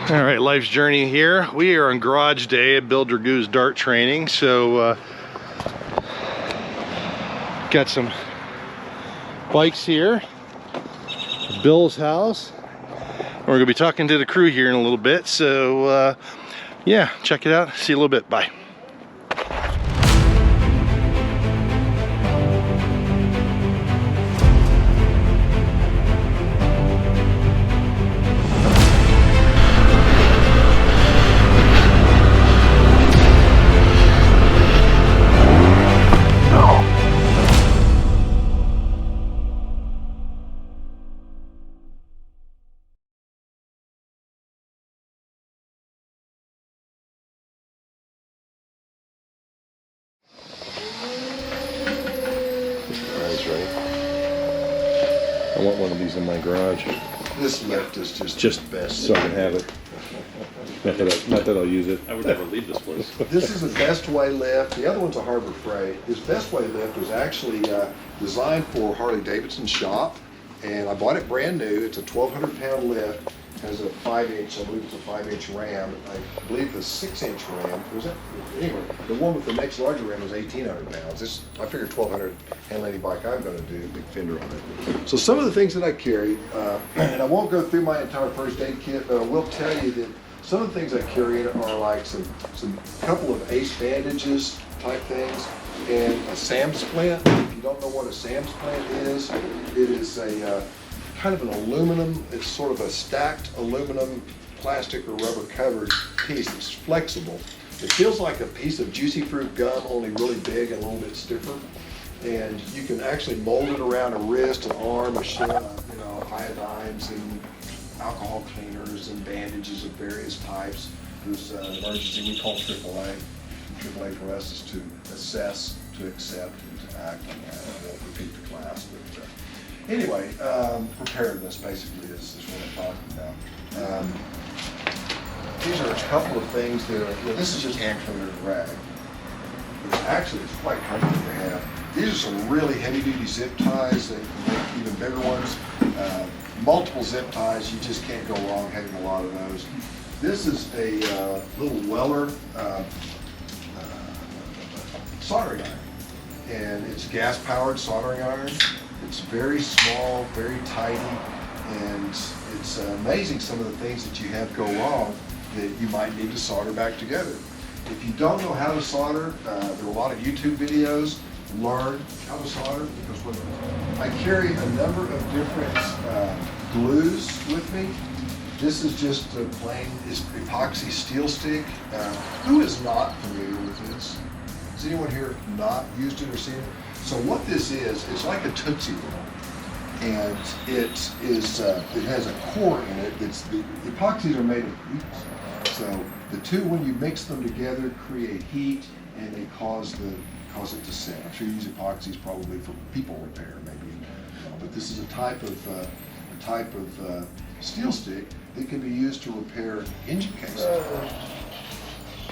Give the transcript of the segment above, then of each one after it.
All right, life's journey here. We are on garage day at Bill Dragoo's D.A.R.T training. So got some bikes here at Bill's house. We're gonna be talking to the crew here in a little bit. So yeah, check it out. See you a little bit. Bye. I want one of these in my garage. This lift is just the best. So I can have it. Not that I'll use it. I would never leave this place. This is a Best Way lift. The other one's a Harbor Freight. This Best Way lift was actually designed for Harley Davidson shop, and I bought it brand new. It's a 1,200 pound lift. Has a 5-inch, I believe it's a 5-inch ram. I believe the 6-inch ram, was that? Anyway, the one with the next larger ram was 1,800 pounds. This, I figured 1,200 handle any bike I'm gonna do, big fender on it. So some of the things that I carry, and I won't go through my entire first aid kit, but I will tell you that some of the things I carry in it are like some couple of ace bandages type things, and a SAM splint. If you don't know what a SAM splint is, it is a kind of an aluminum, it's sort of a stacked aluminum, plastic or rubber covered piece. It's flexible. It feels like a piece of juicy fruit gum, only really big and a little bit stiffer. And you can actually mold it around a wrist, an arm, a shin, iodines and alcohol cleaners and bandages of various types. There's an emergency we call AAA. AAA for us is to assess, to accept, and to act on that. I won't repeat the class, but anyway, preparedness basically is what I'm talking about. These are a couple of things that are, this is just hand cleaner rag. But actually, it's quite comfortable to have. These are some really heavy-duty zip ties. They can make even bigger ones. Multiple zip ties, you just can't go wrong having a lot of those. This is a little Weller soldering iron, and it's gas-powered soldering iron. It's very small, very tidy, and it's amazing some of the things that you have go wrong that you might need to solder back together. If you don't know how to solder, there are a lot of YouTube videos. Learn how to solder, because I carry a number of different glues with me. This is just a plain epoxy steel stick. Who is not familiar with this? Has anyone here not used it or seen it? So what this is, it's like a Tootsie Roll, and it has a core in it. The epoxies are made of heat, so the two, when you mix them together, create heat, and they cause it to set. I'm sure you use epoxies probably for people repair, maybe, but this is a type of steel stick that can be used to repair engine cases.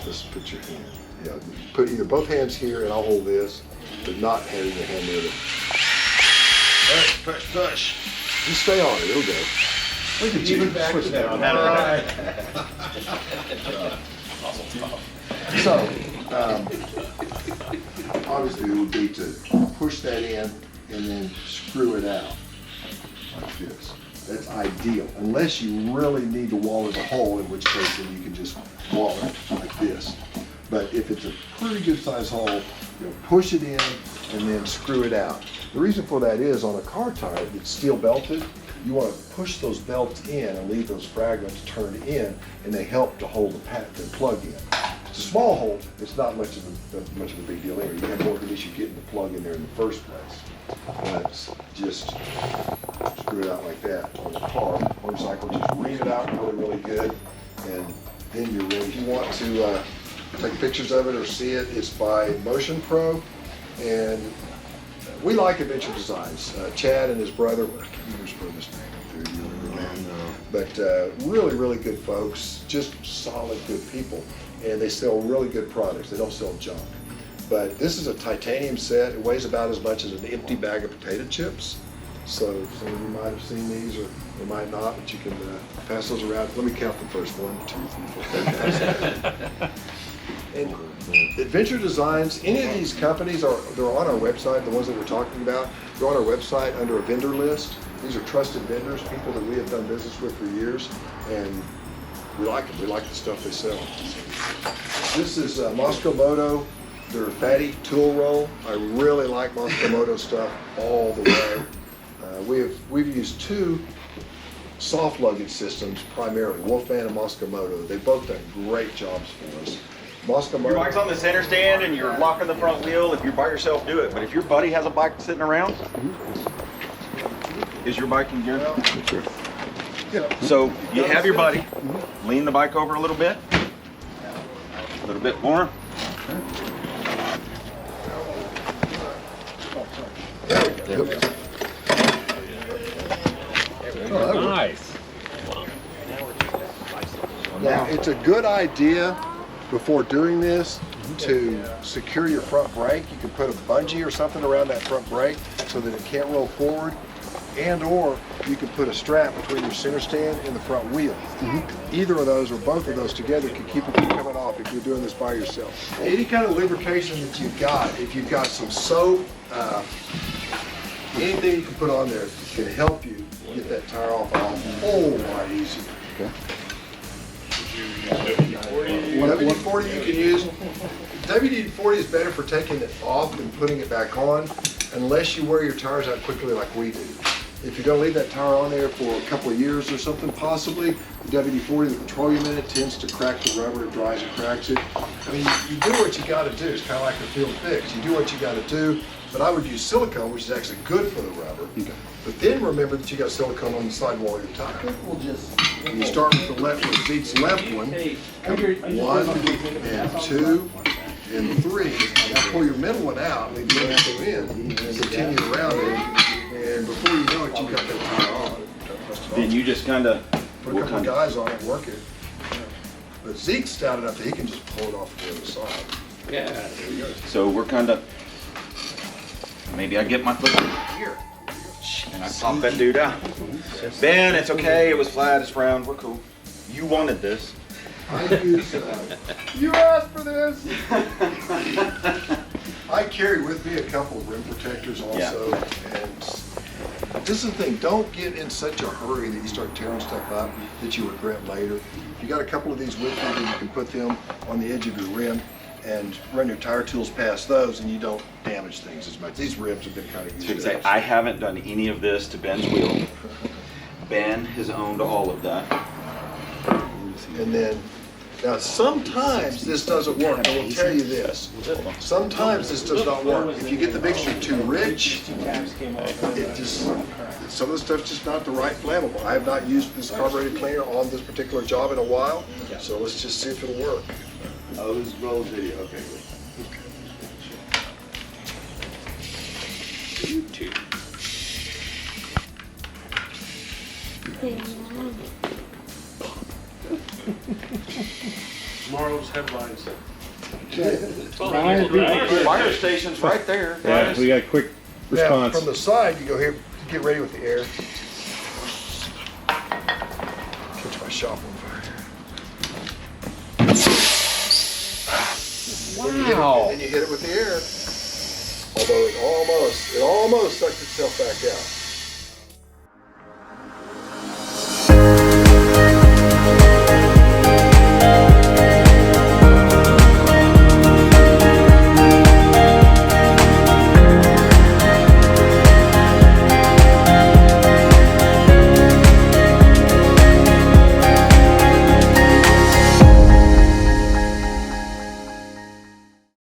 Just put your hand. Yeah, put either both hands here, and I'll hold this, but not having your hand near it. Push. Just stay on it, it'll go. Look at you. Switch that on. So, obviously it would be to push that in and then screw it out like this. That's ideal, unless you really need to wall it a hole, in which case then you can just wall it like this. But if it's a pretty good size hole, you'll push it in and then screw it out. The reason for that is on a car tire that's steel belted, you want to push those belts in and leave those fragments turned in, and they help to hold the plug in. It's a small hole, it's not much of a big deal anyway. You have more of an issue getting the plug in there in the first place. But just screw it out like that on the car. Motorcycle, just read it out really good, and then you're ready. If you want to take pictures of it or see it, it's by Motion Pro, and we like Adventure Designs. Chad and his brother, I can't remember his brother's name, but really good folks, just solid good people, and they sell really good products. They don't sell junk. But this is a titanium set. It weighs about as much as an empty bag of potato chips. So some of you might have seen these or They might not, but you can pass those around. Let me count them first. 1, 2, 3, 4. And Adventure Designs, any of these companies they're on our website, the ones that we're talking about. They're on our website under a vendor list. These are trusted vendors, people that we have done business with for years, and we like them. We like the stuff they sell. This is Moscow Moto, their fatty tool roll. I really like Moscow Moto stuff all the way. We've used 2 soft luggage systems primarily, Wolfman and Moscow Moto. They've both done great jobs for us. Moscow Moto. Your bike's on the center stand and you're locking the front wheel. If you're by yourself, do it. But if your buddy has a bike sitting around, is your bike in gear? Yeah. So you have your buddy, lean the bike over a little bit more. There we go. Nice. Now, it's a good idea before doing this to secure your front brake. You can put a bungee or something around that front brake so that it can't roll forward, and or you can put a strap between your center stand and the front wheel. Either of those or both of those together can keep it from coming off if you're doing this by yourself. Any kind of lubrication that you've got, if you've got some soap, anything you can put on there can help you get that tire off a whole lot easier. Okay. WD-40 you can use. WD-40 is better for taking it off than putting it back on, unless you wear your tires out quickly like we do. If you're going to leave that tire on there for a couple of years or something, possibly, the WD-40, the petroleum in it tends to crack the rubber, it dries and cracks it. I mean, you do what you got to do. It's kind of like a field fix. You do what you got to do, but I would use silicone, which is actually good for the rubber. Okay. But then remember that you got silicone on the sidewall of your tire. And you start with the left, with Zeke's left one. 1 and 2 and 3. Now pull your middle one out, leave the other 2 in, and continue around it. And before you know it, you've got that tire on. Then you just kind of Put a couple of guys on it and work it. But Zeke's stout enough that he can just pull it off the other side. Yeah, there you go. So we're kind of, maybe I get my foot here and I pop that dude out. Ben, it's okay. It was flat. It's round. We're cool. You wanted this. I use, you asked for this. I carry with me a couple of rim protectors also. And this is the thing, don't get in such a hurry that you start tearing stuff up that you regret later. If you got a couple of these with you, then you can put them on the edge of your rim and run your tire tools past those, and you don't damage things as much. These rims have been kind of used up. I haven't done any of this to Ben's wheel. Ben has owned all of that. And then, now sometimes this doesn't work. I will tell you this. Sometimes this does not work. If you get the mixture too rich, it just, some of the stuff's just not the right flammable. I have not used this carbureted cleaner on this particular job in a while, so let's just see if it'll work. Oh, this is rolling video, okay. Two. Tomorrow's headlines. Fire station's right there. Yeah, we got a quick Now, response. from the side, you go here, get ready with the air. Catch my shop on fire. Wow. And then you hit it with the air. Although it almost sucked itself back out.